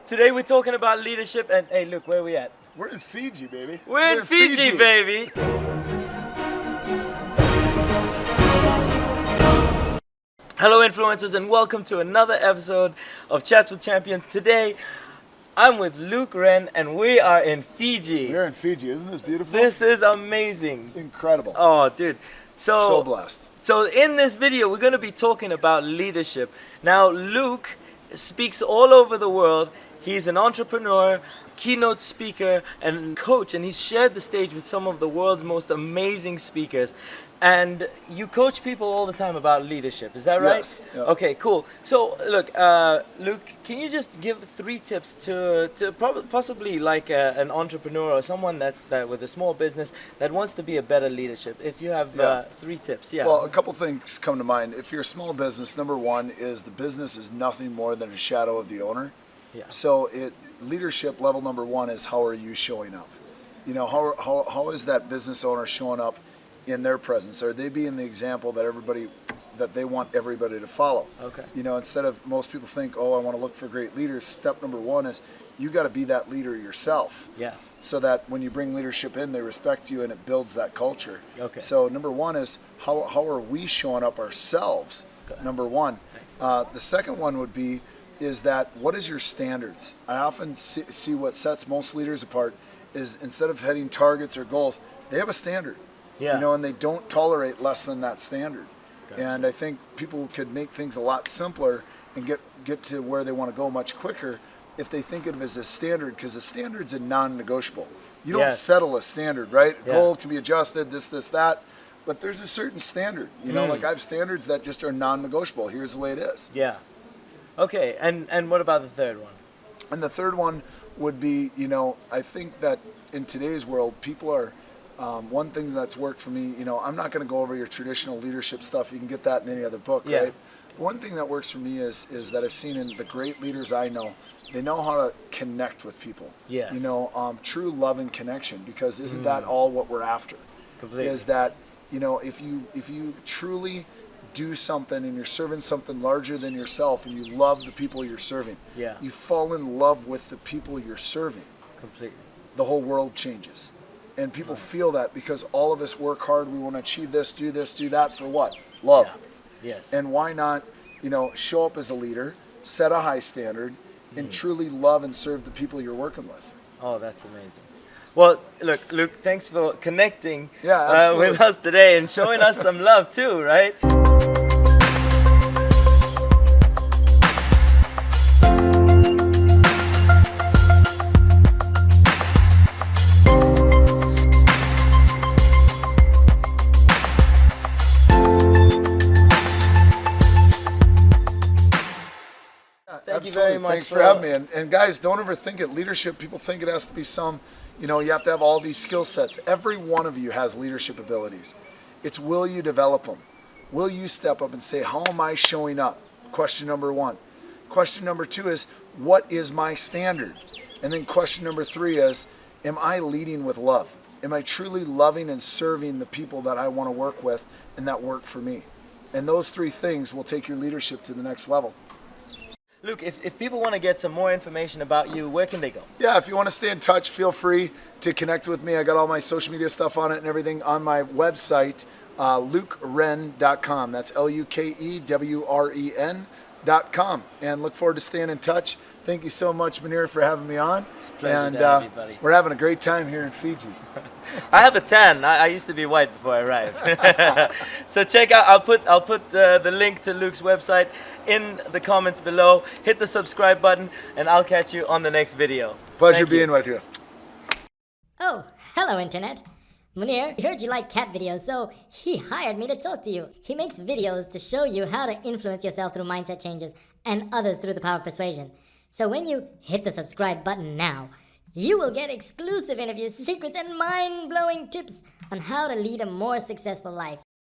Today we're talking about leadership, and hey, look, where are we at? We're in Fiji, baby. We're in Fiji, baby. Hello, influencers, and welcome to another episode of Chats with Champions. Today, I'm with Luke Wren, and we are in Fiji. We're in Fiji. Isn't this beautiful? This is amazing. It's incredible. Oh, dude. So blessed. So in this video, we're going to be talking about leadership. Now, Luke speaks all over the world. He's an entrepreneur, keynote speaker, and coach, and he's shared the stage with some of the world's most amazing speakers. And you coach people all the time about leadership, is that right? Yes. Yeah. Okay, cool. So, look, Luke, can you just give 3 tips to possibly like an entrepreneur or someone that with a small business that wants to be a better leadership? If you have 3 tips, yeah. Well, a couple things come to mind. If you're a small business, number one is the business is nothing more than a shadow of the owner. Yeah. So leadership level number one is how are you showing up? You know, how is that business owner showing up in their presence? Are they being the example that they want everybody to follow? Okay. You know, instead of most people think, oh, I want to look for great leaders. Step number one is you got to be that leader yourself. Yeah. So that when you bring leadership in, they respect you and it builds that culture. Okay. So number one is how are we showing up ourselves? Okay. Number one. The second one would be is that what is your standards? I often see what sets most leaders apart is instead of hitting targets or goals, they have a standard. Yeah. You know, and they don't tolerate less than that standard. Gotcha. And I think people could make things a lot simpler and get to where they want to go much quicker if they think of it as a standard, because a standard's a non-negotiable. You don't settle a standard, right? A goal can be adjusted, this, that, but there's a certain standard. You know, like I have standards that just are non-negotiable. Here's the way it is. Yeah. Okay, and what about the third one? And the third one would be, you know, I think that in today's world, people are, one thing that's worked for me, you know, I'm not going to go over your traditional leadership stuff. You can get that in any other book, right? One thing that works for me is that I've seen in the great leaders I know, they know how to connect with people. Yes. You know, true love and connection, because isn't that all what we're after? Completely. Is that, you know, if you truly do something and you're serving something larger than yourself and you love the people you're serving, you fall in love with the people you're serving. Completely. The whole world changes. And people feel that because all of us work hard. We want to achieve this, do that for what? Love. Yeah. Yes. And why not, you know, show up as a leader, set a high standard, and truly love and serve the people you're working with. Oh, that's amazing. Well, look, Luke, thanks for connecting with us today and showing us some love too, right? Thank you very much. Thanks for having me. And guys, don't ever think it. Leadership, people think it has to be some, you know, you have to have all these skill sets. Every one of you has leadership abilities. It's will you develop them? Will you step up and say, how am I showing up? Question number one. Question number two is, what is my standard? And then question number 3 is, am I leading with love? Am I truly loving and serving the people that I want to work with and that work for me? And those 3 things will take your leadership to the next level. Luke, if people want to get some more information about you, where can they go? Yeah, if you want to stay in touch, feel free to connect with me. I got all my social media stuff on it and everything on my website, LukeWren.com. That's LukeWren.com. And look forward to staying in touch. Thank you so much, Munir, for having me on. It's a pleasure to have you, buddy. We're having a great time here in Fiji. I have a tan. I used to be white before I arrived. So check out. I'll put the link to Luke's website in the comments below. Hit the subscribe button, and I'll catch you on the next video. Pleasure being with you. Oh, hello, Internet. Munir heard you like cat videos, so he hired me to talk to you. He makes videos to show you how to influence yourself through mindset changes and others through the power of persuasion. So when you hit the subscribe button now, you will get exclusive interviews, secrets, and mind-blowing tips on how to lead a more successful life.